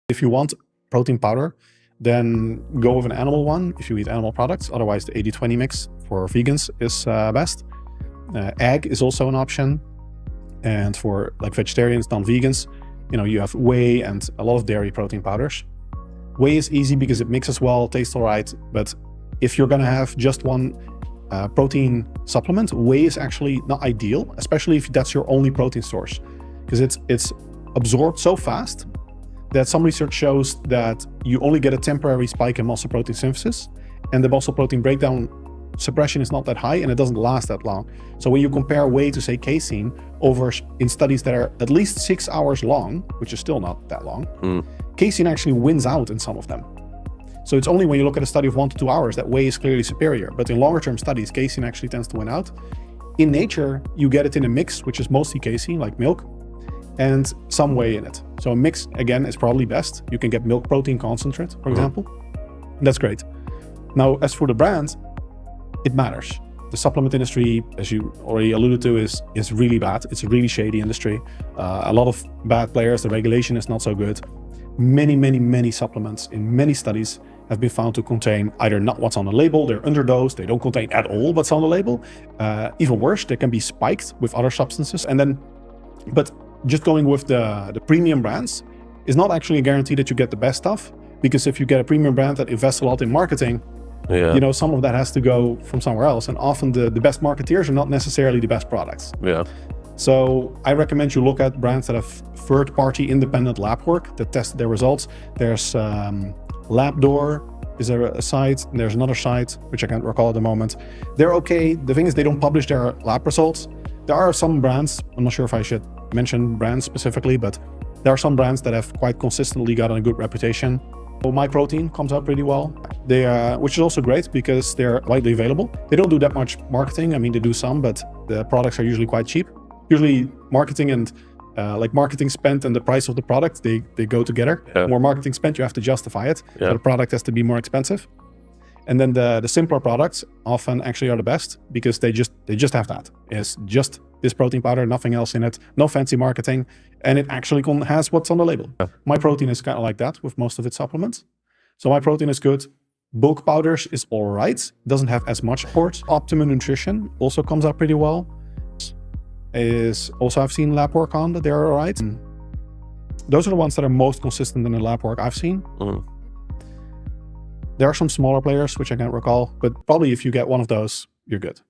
If you want protein powder, then go with an animal one if you eat animal products. Otherwise, the 80-20 mix for vegans is best. Egg is also an option. And for like vegetarians, non-vegans, you have whey and a lot of dairy protein powders. Whey is easy because it mixes well, tastes all right. But if you're gonna have just one protein supplement, whey is actually not ideal, especially if that's your only protein source, because it's absorbed so fast that some research shows that you only get a temporary spike in muscle protein synthesis, and the muscle protein breakdown suppression is not that high, and it doesn't last that long. So when you compare whey to, say, casein in studies that are at least 6 hours long, which is still not that long, casein actually wins out in some of them. So it's only when you look at a study of 1 to 2 hours that whey is clearly superior. But in longer term studies, casein actually tends to win out. In nature, you get it in a mix, which is mostly casein, like milk, and some whey in it. So a mix, again, is probably best. You can get milk protein concentrate, for example. And that's great. Now, as for the brand, it matters. The supplement industry, as you already alluded to, is really bad. It's a really shady industry. A lot of bad players. The regulation is not so good. Many supplements in many studies have been found to contain either not what's on the label, they're underdosed, they don't contain at all what's on the label. Even worse, they can be spiked with other substances. But just going with the premium brands is not actually a guarantee that you get the best stuff, because if you get a premium brand that invests a lot in marketing, some of that has to go from somewhere else, and often the best marketeers are not necessarily the best products. So I recommend you look at brands that have third-party independent lab work that test their results. There's LabDoor is there a site, and there's another site which I can't recall at the moment. They're okay. The thing is, they don't publish their lab results. There are some brands, I'm not sure if I should mention brands specifically, but there are some brands that have quite consistently gotten a good reputation. So MyProtein comes out pretty well, which is also great because they're widely available. They don't do that much marketing. I mean, they do some, but the products are usually quite cheap. Usually marketing and marketing spent and the price of the product, they go together. More marketing spent, you have to justify it. So the product has to be more expensive. And then the simpler products often actually are the best because they just have that. It's just this protein powder, nothing else in it, no fancy marketing, and it actually has what's on the label. MyProtein is kind of like that with most of its supplements. So MyProtein is good. Bulk powders is all right. Doesn't have as much support. Optimum Nutrition also comes out pretty well. I've seen lab work on that they're all right. Those are the ones that are most consistent in the lab work I've seen. There are some smaller players, which I can't recall, but probably if you get one of those, you're good.